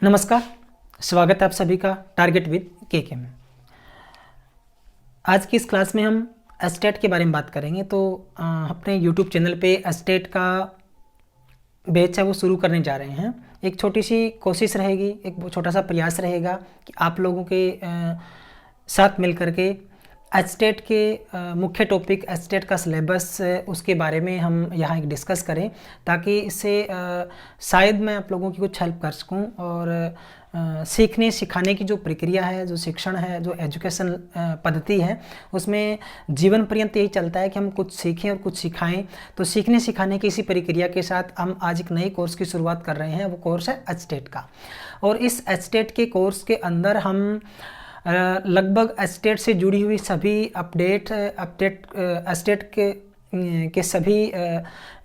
नमस्कार, स्वागत है आप सभी का टारगेट विद के में। आज की इस क्लास में हम एस्टेट के बारे में बात करेंगे। तो अपने YouTube चैनल पे एस्टेट का बैच है वो शुरू करने जा रहे हैं। एक छोटी सी कोशिश रहेगी, एक छोटा सा प्रयास रहेगा कि आप लोगों के साथ मिल करके एस्टेट के मुख्य टॉपिक, एस्टेट का सिलेबस, उसके बारे में हम यहाँ एक डिस्कस करें, ताकि इससे शायद मैं आप लोगों की कुछ हेल्प कर सकूँ। और सीखने सिखाने की जो प्रक्रिया है, जो शिक्षण है, जो एजुकेशन पद्धति है, उसमें जीवन पर्यंत यही चलता है कि हम कुछ सीखें और कुछ सिखाएं। तो सीखने सिखाने की इसी प्रक्रिया के साथ हम आज एक नए कोर्स की शुरुआत कर रहे हैं। वो कोर्स है एस्टेट का। और इस एस्टेट के कोर्स के अंदर हम लगभग एस्टेट से जुड़ी हुई सभी अपडेट एस्टेट के सभी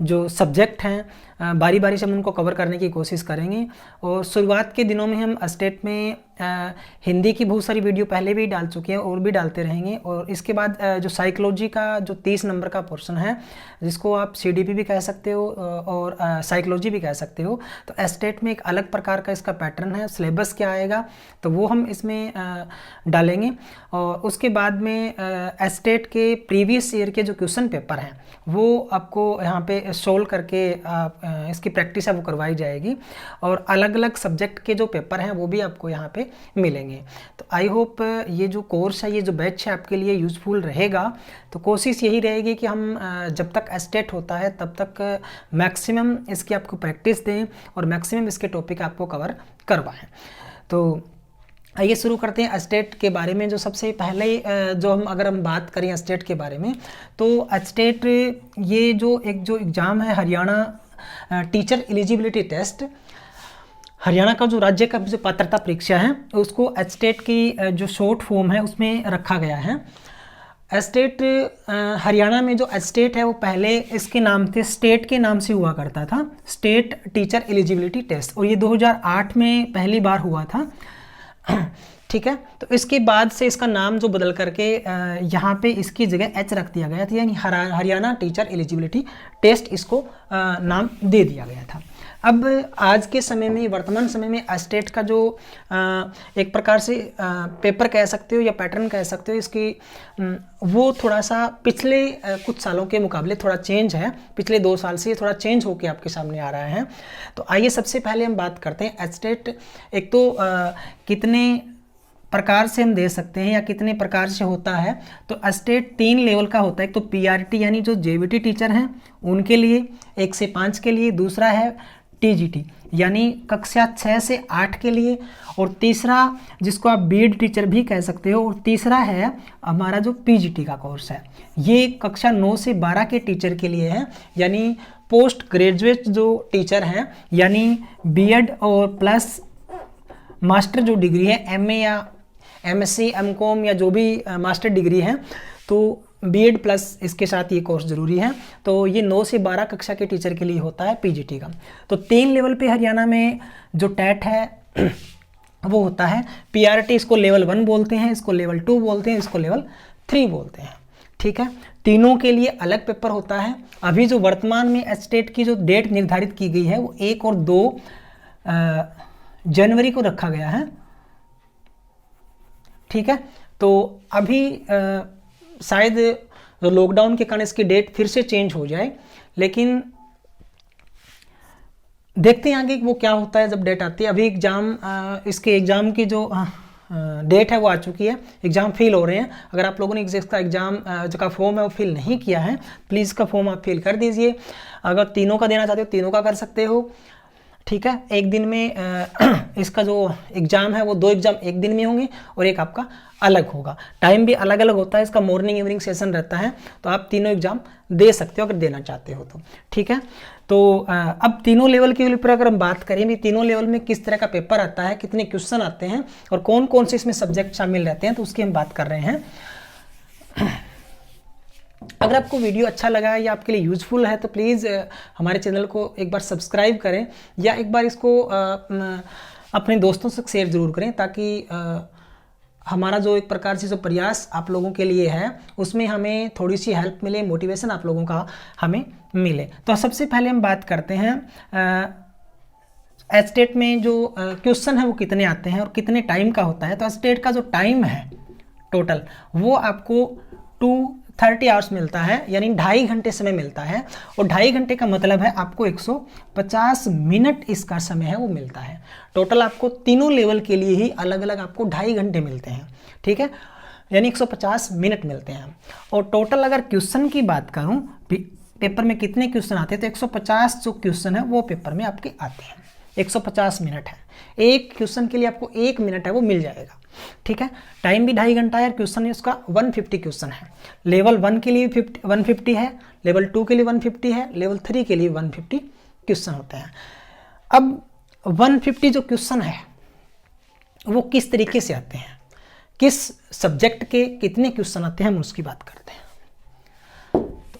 जो सब्जेक्ट हैं बारी बारी से हम उनको कवर करने की कोशिश करेंगे। और शुरुआत के दिनों में हम एस्टेट में हिंदी की बहुत सारी वीडियो पहले भी डाल चुके हैं और भी डालते रहेंगे। और इसके बाद जो साइकोलॉजी का जो 30 नंबर का पोर्शन है, जिसको आप CDP भी कह सकते हो और साइकोलॉजी भी कह सकते हो, तो एस्टेट में एक अलग प्रकार का इसका पैटर्न है। सिलेबस क्या आएगा तो वो हम इसमें डालेंगे। और उसके बाद में एस्टेट के प्रीवियस ईयर के जो क्वेश्चन पेपर हैं वो आपको यहाँ पे सोल्व करके इसकी प्रैक्टिस है वो करवाई जाएगी। और अलग अलग सब्जेक्ट के जो पेपर हैं वो भी आपको यहाँ पे मिलेंगे। तो आई होप ये जो कोर्स है, ये जो बैच है, आपके लिए यूज़फुल रहेगा। तो कोशिश यही रहेगी कि हम जब तक एस्टेट होता है तब तक मैक्सिमम इसकी आपको प्रैक्टिस दें और मैक्सिमम इसके टॉपिक आपको कवर करवाएं। तो आइए शुरू करते हैं एस्टेट के बारे में। जो सबसे पहले जो अगर हम बात करें एस्टेट के बारे में, तो एस्टेट ये जो एग्ज़ाम है, Haryana teacher eligibility test, Haryana का जो राज्य का जो पात्रता परीक्षा है, उसको एस्टेट की जो शॉर्ट फॉर्म है उसमें रखा गया है। एस्टेट हरियाणा में जो एस्टेट है वो पहले इसके नाम थे, स्टेट के नाम से हुआ करता था, स्टेट टीचर एलिजिबिलिटी टेस्ट। और ये 2008 में पहली बार हुआ था। ठीक है, तो इसके बाद से इसका नाम जो बदल करके यहाँ पे इसकी जगह H रख दिया गया था, यानी हरियाणा टीचर एलिजिबिलिटी टेस्ट इसको नाम दे दिया गया था। अब आज के समय में, वर्तमान समय में एस्टेट का जो एक प्रकार से पेपर कह सकते हो या पैटर्न कह सकते हो, इसकी वो थोड़ा सा पिछले कुछ सालों के मुकाबले थोड़ा चेंज है। पिछले 2 साल से ये थोड़ा चेंज होकर आपके सामने आ रहा है। तो आइए सबसे पहले हम बात करते हैं एस्टेट एक तो कितने प्रकार से हम दे सकते हैं या कितने प्रकार से होता है। तो एस्टेट 3 लेवल का होता है। एक तो PRT यानी जो JVT टीचर हैं उनके लिए, 1 से 5 के लिए, दूसरा है TGT यानी कक्षा 6 से 8 के लिए, और तीसरा जिसको आप BEd टीचर भी कह सकते हो, और तीसरा है हमारा जो PGT का कोर्स है, ये कक्षा 9 से 12 के टीचर के लिए है, यानी पोस्ट ग्रेजुएट जो टीचर हैं, यानी BEd और प्लस मास्टर जो डिग्री है, MA या MSc MCOM या जो भी मास्टर डिग्री है, तो BEd प्लस इसके साथ ये कोर्स ज़रूरी है। तो ये 9 से 12 कक्षा के टीचर के लिए होता है PGT का। तो 3 लेवल पे हरियाणा में जो टेट है वो होता है। PRT इसको लेवल 1 बोलते हैं, इसको लेवल 2 बोलते हैं, इसको लेवल 3 बोलते हैं। ठीक है, तीनों के लिए अलग पेपर होता है। अभी जो वर्तमान में एस्टेट की जो डेट निर्धारित की गई है वो 1 और 2 जनवरी को रखा गया है। ठीक है, तो अभी शायद लॉकडाउन के कारण इसकी डेट फिर से चेंज हो जाए, लेकिन देखते हैं आगे वो क्या होता है जब डेट आती है। अभी इसके एग्ज़ाम की जो डेट है वो आ चुकी है, एग्ज़ाम फिल हो रहे हैं। अगर आप लोगों ने इसका एग्ज़ाम जो का फॉर्म है वो फिल नहीं किया है, प्लीज़ का फॉर्म आप फिल कर दीजिए। अगर तीनों का देना चाहते हो तीनों का कर सकते हो। ठीक है, एक दिन में इसका जो एग्ज़ाम है वो 2 एग्ज़ाम एक दिन में होंगे और एक आपका अलग होगा। टाइम भी अलग अलग होता है, इसका मॉर्निंग इवनिंग सेशन रहता है। तो आप तीनों एग्ज़ाम दे सकते हो अगर देना चाहते हो तो। ठीक है, तो अब तीनों लेवल के ऊपर अगर हम बात करें भी, तीनों लेवल में किस तरह का पेपर आता है, कितने क्वेश्चन आते हैं और कौन कौन से इसमें सब्जेक्ट शामिल रहते हैं, तो उसकी हम बात कर रहे हैं। अगर आपको वीडियो अच्छा लगा या आपके लिए यूज़फुल है तो प्लीज़ हमारे चैनल को एक बार सब्सक्राइब करें या एक बार इसको अपने दोस्तों से शेयर ज़रूर करें, ताकि हमारा जो एक प्रकार से जो प्रयास आप लोगों के लिए है उसमें हमें थोड़ी सी हेल्प मिले, मोटिवेशन आप लोगों का हमें मिले। तो सबसे पहले हम बात करते हैं एस्टेट में जो क्वेश्चन है वो कितने आते हैं और कितने टाइम का होता है, तो एस्टेट का जो टाइम है टोटल वो आपको 230 आवर्स मिलता है, यानी 2.5 घंटे समय मिलता है। और 2.5 घंटे का मतलब है आपको 150 मिनट इसका समय है वो मिलता है। टोटल आपको तीनों लेवल के लिए ही अलग अलग आपको 2.5 घंटे मिलते हैं, ठीक है, यानी 150 मिनट मिलते हैं। और टोटल अगर क्वेश्चन की बात करूं, पेपर में कितने क्वेश्चन आते हैं, तो 150 जो क्वेश्चन है वो पेपर में आपके आते हैं। 150 मिनट है, एक क्वेश्चन के लिए आपको 1 मिनट है वो मिल जाएगा, ठीक है। टाइम भी 2.5 घंटा है, और क्वेश्चन उसका 150 क्वेश्चन है। लेवल 1 के लिए 150 है, लेवल 2 के लिए 150 है, लेवल 3 के लिए 150 क्वेश्चन होते हैं। अब 150 जो क्वेश्चन है वो किस तरीके से आते हैं, किस सब्जेक्ट के कितने क्वेश्चन आते हैं, हम उसकी बात करते हैं।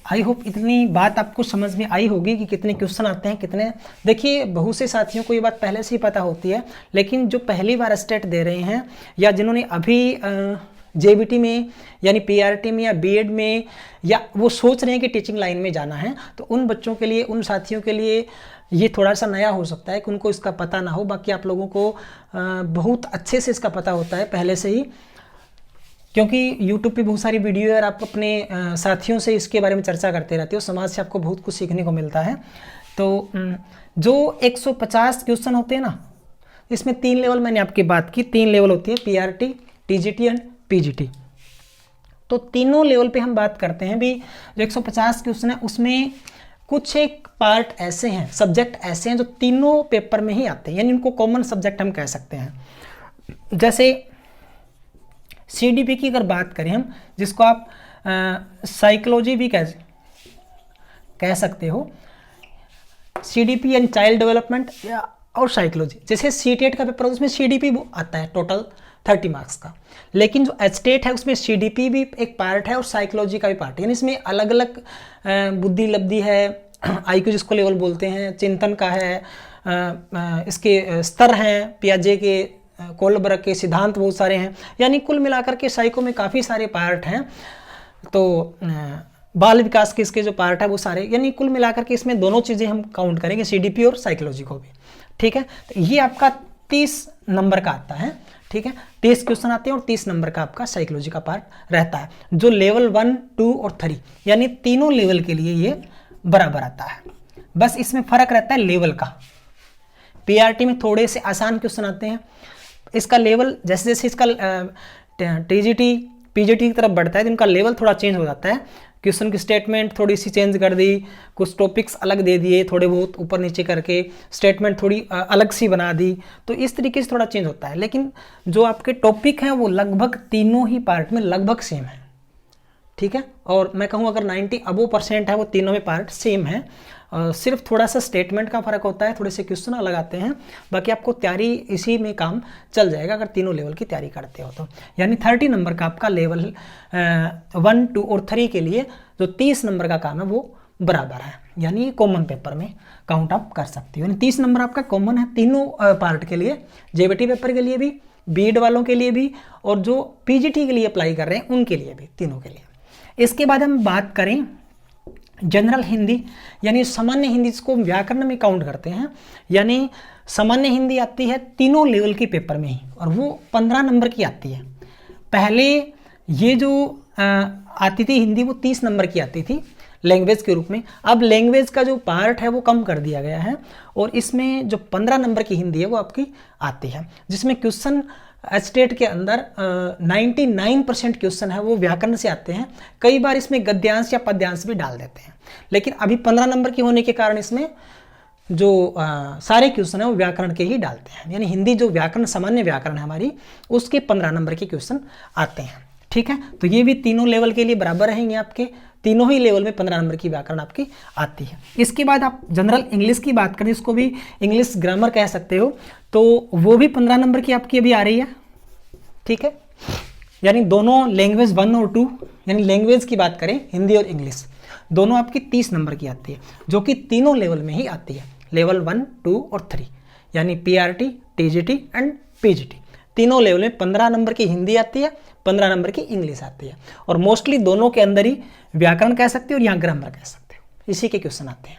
आई होप इतनी बात आपको समझ में आई होगी कि कितने क्वेश्चन आते हैं कितने। देखिए बहुत से साथियों को ये बात पहले से ही पता होती है, लेकिन जो पहली बार स्टेट दे रहे हैं या जिन्होंने अभी जेबीटी में यानी पीआरटी में या बीएड में या वो सोच रहे हैं कि टीचिंग लाइन में जाना है, तो उन बच्चों के लिए, उन साथियों के लिए ये थोड़ा सा नया हो सकता है कि उनको इसका पता ना हो। बाकी आप लोगों को बहुत अच्छे से इसका पता होता है पहले से ही, क्योंकि YouTube पे बहुत सारी वीडियो है और आप अपने साथियों से इसके बारे में चर्चा करते रहते हो, समाज से आपको बहुत कुछ सीखने को मिलता है। तो जो 150 क्वेश्चन होते हैं ना, इसमें 3 लेवल मैंने आपकी बात की, 3 लेवल होती है, पीआरटी, टीजीटी एंड पीजीटी। तो तीनों लेवल पे हम बात करते हैं भी। जो 150 क्वेश्चन है उसमें कुछ एक पार्ट ऐसे हैं, सब्जेक्ट ऐसे हैं जो तीनों पेपर में ही आते हैं, यानी उनको कॉमन सब्जेक्ट हम कह सकते हैं। जैसे सीडीपी की अगर बात करें हम, जिसको आप साइकोलॉजी भी कह सकते हो, सीडीपी यानी चाइल्ड डेवलपमेंट या और साइकोलॉजी। जैसे सीटेट का पेपर उसमें सीडीपी वो आता है टोटल 30 मार्क्स का, लेकिन जो एचटेट है उसमें सीडीपी भी एक पार्ट है और साइकोलॉजी का भी पार्ट है, यानी इसमें अलग अलग बुद्धि लब्धि है, आईक्यू जिसको लेवल बोलते हैं, चिंतन का है, इसके स्तर हैं, पियाजे के, कोलबर्ग के सिद्धांत बहुत सारे हैं, यानी कुल मिलाकर के साइको में काफ़ी सारे पार्ट हैं। तो बाल विकास के इसके जो पार्ट है वो सारे, यानी कुल मिलाकर के इसमें दोनों चीज़ें हम काउंट करेंगे, सीडीपी और साइकोलॉजी को भी, ठीक है। तो ये आपका 30 नंबर का आता है, ठीक है, 30 क्वेश्चन आते हैं और 30 नंबर का आपका साइकोलॉजी का पार्ट रहता है, जो लेवल 1, 2 और 3 यानी तीनों लेवल के लिए ये बराबर आता है। बस इसमें फ़र्क रहता है लेवल का। पीआरटी में थोड़े से आसान क्वेश्चन आते हैं, इसका लेवल जैसे जैसे इसका टीजीटी पीजीटी की तरफ बढ़ता है तो इनका लेवल थोड़ा चेंज हो जाता है। क्वेश्चन की स्टेटमेंट थोड़ी सी चेंज कर दी, कुछ टॉपिक्स अलग दे दिए, थोड़े बहुत ऊपर नीचे करके स्टेटमेंट थोड़ी अलग सी बना दी, तो इस तरीके से थोड़ा चेंज होता है। लेकिन जो आपके टॉपिक हैं वो लगभग तीनों ही पार्ट में लगभग सेम है, ठीक है। और मैं कहूँ अगर 90% है वो तीनों में पार्ट सेम है, सिर्फ थोड़ा सा स्टेटमेंट का फर्क होता है, थोड़े से क्वेश्चन अलग आते हैं, बाकी आपको तैयारी इसी में काम चल जाएगा अगर तीनों लेवल की तैयारी करते हो तो। यानी 30 नंबर का आपका लेवल 1, 2 और 3 के लिए जो 30 नंबर का काम है वो बराबर है, यानी कॉमन पेपर में काउंट आप कर सकते हो। यानी 30 नंबर आपका कॉमन है तीनों पार्ट के लिए, जेबीटी पेपर के लिए भी, बीएड वालों के लिए भी, और जो पीजीटी के लिए अप्लाई कर रहे हैं उनके लिए भी, तीनों के लिए। इसके बाद हम बात करें जनरल हिंदी, यानी सामान्य हिंदी, जिसको व्याकरण में काउंट करते हैं, यानी सामान्य हिंदी आती है तीनों लेवल के पेपर में ही, और वो 15 नंबर की आती है। पहले ये जो आती थी हिंदी वो 30 नंबर की आती थी लैंग्वेज के रूप में, अब लैंग्वेज का जो पार्ट है वो कम कर दिया गया है और इसमें जो 15 नंबर की हिंदी है वो आपकी आती है, जिसमें क्वेश्चन स्टेट के अंदर 99% क्वेश्चन है वो व्याकरण से आते हैं। कई बार इसमें गद्यांश या पद्यांश भी डाल देते हैं, लेकिन अभी 15 नंबर की होने के कारण इसमें जो सारे क्वेश्चन है वो व्याकरण के ही डालते हैं, यानी हिंदी जो व्याकरण सामान्य व्याकरण है हमारी उसके 15 नंबर के क्वेश्चन आते हैं, ठीक है। तो ये भी तीनों लेवल के लिए बराबर रहेंगे, आपके तीनों ही लेवल में 15 नंबर की व्याकरण आपकी आती है। इसके बाद आप जनरल इंग्लिश की बात करें, इसको भी इंग्लिश ग्रामर कह सकते हो, तो वो भी 15 नंबर की आपकी अभी आ रही है, ठीक है। यानी दोनों लैंग्वेज 1 और 2, यानी लैंग्वेज की बात करें हिंदी और इंग्लिश, दोनों आपकी 30 नंबर की आती है, जो कि तीनों लेवल में ही आती है, लेवल 1, 2 और 3, यानी पीआरटी, टीजीटी एंड पीजीटी। तीनों लेवल में 15 नंबर की हिंदी आती है, 15 नंबर की इंग्लिश आती है, और मोस्टली दोनों के अंदर ही व्याकरण कह सकते हो और यहाँ ग्रामर कह सकते हो, इसी के क्वेश्चन आते हैं।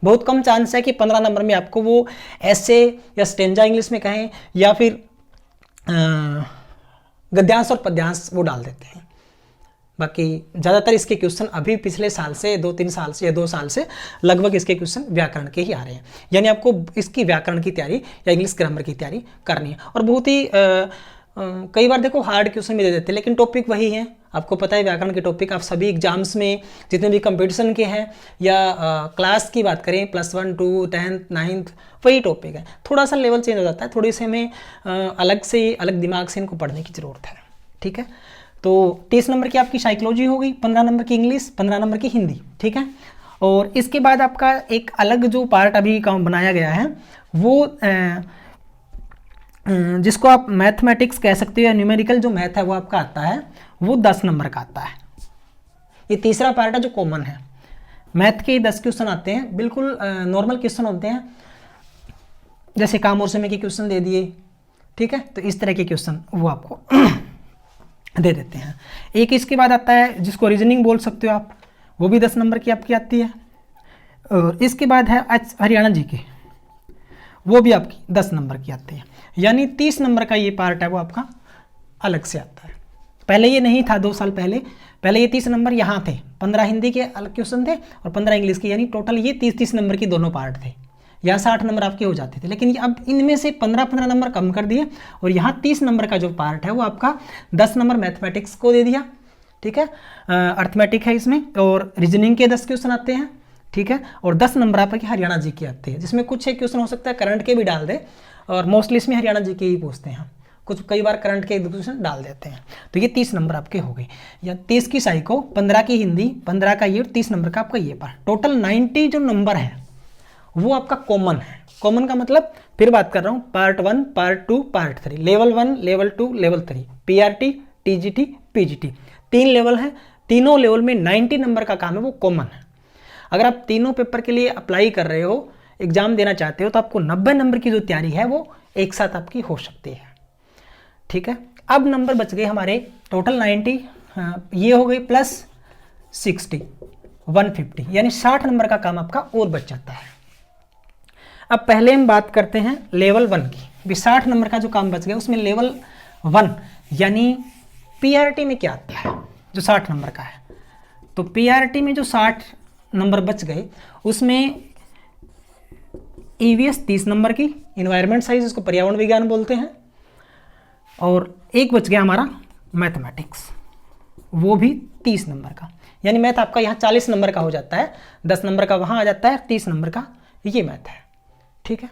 बहुत कम चांस है कि 15 नंबर में आपको वो ऐसे या स्टेंजा इंग्लिश में कहें या फिर गद्यांश और पद्यांश वो डाल देते हैं। बाकी ज़्यादातर इसके क्वेश्चन अभी पिछले साल से 2-3 साल से या 2 साल से लगभग इसके क्वेश्चन व्याकरण के ही आ रहे हैं, यानी आपको इसकी व्याकरण की तैयारी या इंग्लिश ग्रामर की तैयारी करनी है। और बहुत ही कई बार देखो हार्ड क्वेश्चन भी दे देते हैं, लेकिन टॉपिक वही है। आपको पता है व्याकरण के टॉपिक आप सभी एग्जाम्स में जितने भी कंपटीशन के हैं या क्लास की बात करें +1, 2, 10th, 9th वही टॉपिक है। थोड़ा सा लेवल चेंज हो जाता है, थोड़ी से हमें अलग दिमाग से इनको पढ़ने की ज़रूरत है। ठीक है, तो 30 नंबर की आपकी साइकोलॉजी हो गई, 15 नंबर की इंग्लिश, 15 नंबर की हिंदी। ठीक है, और इसके बाद आपका एक अलग जो पार्ट अभी बनाया गया है वो जिसको आप मैथमेटिक्स कह सकते हो या न्यूमेरिकल जो मैथ है वो आपका आता है, वो 10 नंबर का आता है। ये तीसरा पार्ट है जो कॉमन है। मैथ के 10 क्वेश्चन आते हैं, बिल्कुल नॉर्मल क्वेश्चन होते हैं, जैसे काम और समय के क्वेश्चन दे दिए। ठीक है, तो इस तरह के क्वेश्चन वो आपको दे देते हैं। एक इसके बाद आता है जिसको रीजनिंग बोल सकते हो आप, वो भी 10 नंबर की आपकी आती है। और इसके बाद है हरियाणा जी के, वो भी आपकी 10 नंबर की आती है, यानी 30 नंबर का ये पार्ट है वो आपका अलग से आता है। पहले ये नहीं था, 2 साल पहले ये 30 नंबर यहाँ थे, 15 हिंदी के अलग क्वेश्चन थे और 15 इंग्लिश के, यानी टोटल ये 30 नंबर की दोनों पार्ट थे। यहाँ 60 नंबर आपके हो जाते थे, लेकिन अब इनमें से 15 नंबर कम कर दिए और यहाँ 30 नंबर का जो पार्ट है वो आपका 10 नंबर मैथमेटिक्स को दे दिया। ठीक है, अर्थमेटिक है इसमें, और रीजनिंग के 10 क्वेश्चन आते हैं। ठीक है, और 10 नंबर आपके हरियाणा जी के आते हैं, जिसमें कुछ एक क्वेश्चन हो सकता है करंट के भी डाल दे, और मोस्टली इसमें हरियाणा जी के ही पूछते हैं, कुछ कई बार करंट के क्वेश्चन डाल देते हैं। तो ये 30 नंबर आपके हो गए, या 30 की साइको, 15 की हिंदी, 15 का ये और 30 नंबर का आपका ये पार्ट, टोटल 90 जो नंबर है वो आपका कॉमन है। कॉमन का मतलब फिर बात कर रहा हूँ, part 1, part 2, part 3, level 1, level 2, level 3, PRT, TGT, PGT, 3 level है। तीनों लेवल में 90 नंबर का काम है वो कॉमन है। अगर आप तीनों पेपर के लिए अप्लाई कर रहे हो, एग्जाम देना चाहते हो, तो आपको 90 नंबर की जो तैयारी है वो एक साथ आपकी हो सकती है। ठीक है, अब नंबर बच गए हमारे टोटल 90, ये हो गए प्लस 60, 150, यानी 60 नंबर का काम आपका और बच जाता है। अब पहले हम बात करते हैं लेवल 1 की। 60 नंबर का जो काम बच गया उसमें लेवल 1 यानी PRT में क्या आता है जो 60 नंबर का है। तो PRT में जो 60 नंबर बच गए उसमें EVS 30 नंबर की, इन्वायरमेंट साइंस इसको पर्यावरण विज्ञान बोलते हैं, और एक बच गया हमारा मैथमेटिक्स, वो भी 30 नंबर का, यानी मैथ आपका यहाँ 40 नंबर का हो जाता है, 10 नंबर का वहाँ आ जाता है, 30 नंबर का ये मैथ है। ठीक है,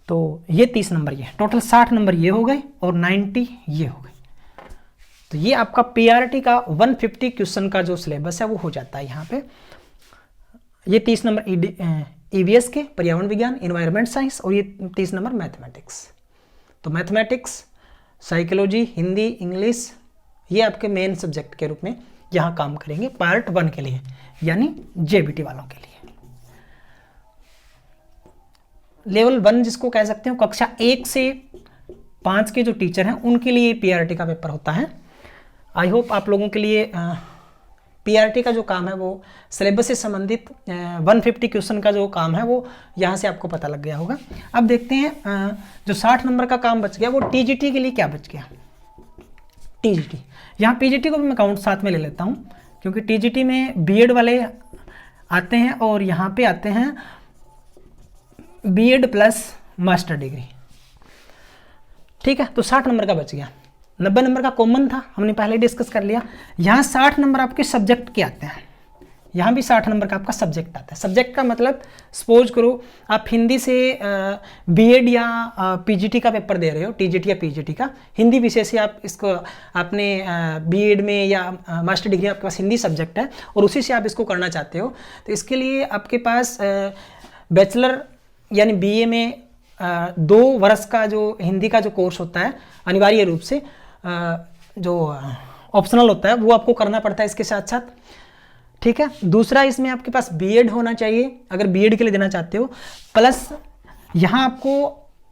तो ये 30 नंबर ये, टोटल 60 नंबर ये हो गए और 90 ये हो गए। तो ये आपका PRT का 150 क्वेश्चन का जो सिलेबस है वो हो जाता है यहाँ पे। ये 30 नंबर EVS के पर्यावरण विज्ञान, इन्वायरमेंट साइंस, और ये 30 नंबर मैथमेटिक्स। तो मैथमेटिक्स, साइकोलॉजी, हिंदी, इंग्लिश ये आपके मेन सब्जेक्ट के रूप में यहाँ काम करेंगे पार्ट 1 के लिए, यानी JBT वालों के लिए। लेवल 1 जिसको कह सकते हो, कक्षा 1 से 5 के जो टीचर हैं उनके लिए PRT का पेपर होता है। आई होप आप लोगों के लिए PRT का जो काम है वो सिलेबस से संबंधित 150 क्वेश्चन का जो काम है वो यहाँ से आपको पता लग गया होगा। अब देखते हैं जो 60 नंबर का काम बच गया वो TGT के लिए क्या बच गया। TGT, यहाँ PGT को भी मैं काउंट साथ में ले लेता हूँ, क्योंकि TGT में BEd वाले आते हैं और यहाँ पे आते हैं BEd प्लस मास्टर डिग्री। ठीक है, तो 60 नंबर का बच गया। 90 नंबर का कॉमन था, हमने पहले डिस्कस कर लिया। यहाँ 60 नंबर आपके सब्जेक्ट के आते हैं, यहाँ भी 60 नंबर का आपका सब्जेक्ट आता है। सब्जेक्ट का मतलब सपोज करो आप हिंदी से BEd या PGT का पेपर दे रहे हो, TGT या PGT का, हिंदी विषय से आप इसको आपने BEd में या मास्टर डिग्री आपके पास हिंदी सब्जेक्ट है और उसी से आप इसको करना चाहते हो, तो इसके लिए आपके पास बैचलर यानी BA में 2 वर्ष का जो हिंदी का जो कोर्स होता है अनिवार्य रूप से, जो ऑप्शनल होता है वो आपको करना पड़ता है इसके साथ साथ। ठीक है, दूसरा इसमें आपके पास BEd होना चाहिए अगर BEd के लिए देना चाहते हो, प्लस यहाँ आपको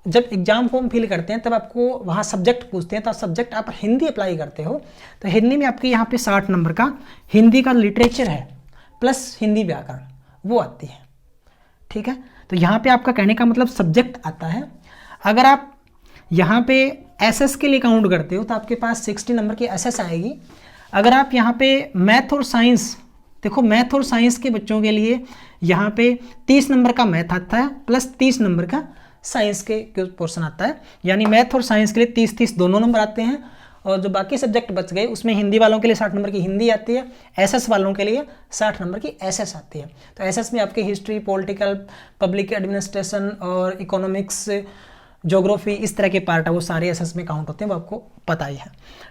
जब एग्जाम फॉर्म फिल करते हैं तब आपको वहाँ सब्जेक्ट पूछते हैं, तो सब्जेक्ट आप हिंदी अप्लाई करते हो, तो हिंदी में आपके यहाँ पे 60 नंबर का हिंदी का लिटरेचर है प्लस हिंदी व्याकरण वो आती है। ठीक है। तो यहाँ पे आपका कहने का मतलब सब्जेक्ट आता है। अगर आप यहाँ पे एसएस के लिए काउंट करते हो तो आपके पास 60 नंबर की एसएस आएगी। अगर आप यहाँ पे मैथ और साइंस, देखो मैथ और साइंस के बच्चों के लिए यहाँ पे 30 नंबर का मैथ आता है प्लस 30 नंबर का साइंस के पोर्शन आता है, यानी मैथ और साइंस के लिए 30-30 दोनों नंबर आते हैं। और जो बाकी सब्जेक्ट बच गए उसमें हिंदी वालों के लिए 60 नंबर की हिंदी आती है, एसएस वालों के लिए 60 नंबर की एसएस आती है। तो एसएस में आपकी हिस्ट्री, पॉलिटिकल, पब्लिक एडमिनिस्ट्रेशन और इकोनॉमिक्स, ज्योग्राफी, इस तरह के पार्ट है वो सारे एसएस में काउंट होते हैं, वो आपको पता ही है,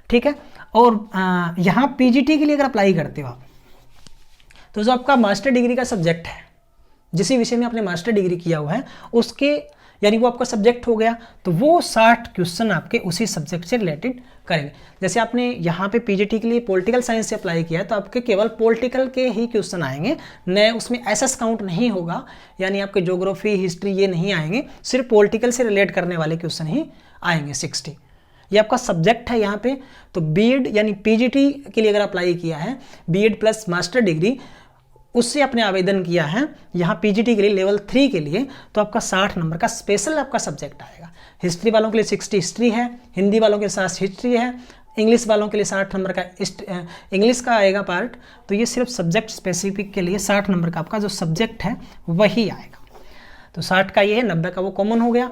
ठीक है। और यहाँ पीजीटी के लिए अगर अप्लाई करते हो आप, तो जो आपका मास्टर डिग्री का सब्जेक्ट है, जिस विषय में आपने मास्टर डिग्री किया हुआ है उसके, यानी वो आपका सब्जेक्ट हो गया, तो वो 60 क्वेश्चन आपके उसी सब्जेक्ट से रिलेटेड करेंगे। जैसे आपने यहाँ पे पीजीटी के लिए पॉलिटिकल साइंस से अप्लाई किया है तो आपके केवल पॉलिटिकल के ही क्वेश्चन आएंगे, नए उसमें एसएस काउंट नहीं होगा, यानी आपके ज्योग्राफी, हिस्ट्री ये नहीं आएंगे, सिर्फ पॉलिटिकल से रिलेट करने वाले क्वेश्चन ही आएंगे 60। ये आपका सब्जेक्ट है यहाँ पे। तो बीएड यानी पीजीटी के लिए अगर अप्लाई किया है, बीएड प्लस मास्टर डिग्री, उससे आपने आवेदन किया है यहाँ पीजीटी के लिए लेवल 3 के लिए, तो आपका 60 नंबर का स्पेशल आपका सब्जेक्ट आएगा। हिस्ट्री वालों के लिए 60 हिस्ट्री है, हिंदी वालों के लिए 60 हिस्ट्री है, इंग्लिश वालों के लिए 60 नंबर का इंग्लिश का आएगा पार्ट। तो ये सिर्फ सब्जेक्ट स्पेसिफिक के लिए 60 नंबर का आपका जो सब्जेक्ट है वही आएगा। तो 60 का ये है, 90 का वो कॉमन हो गया।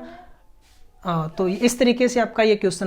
तो इस तरीके से आपका ये क्वेश्चन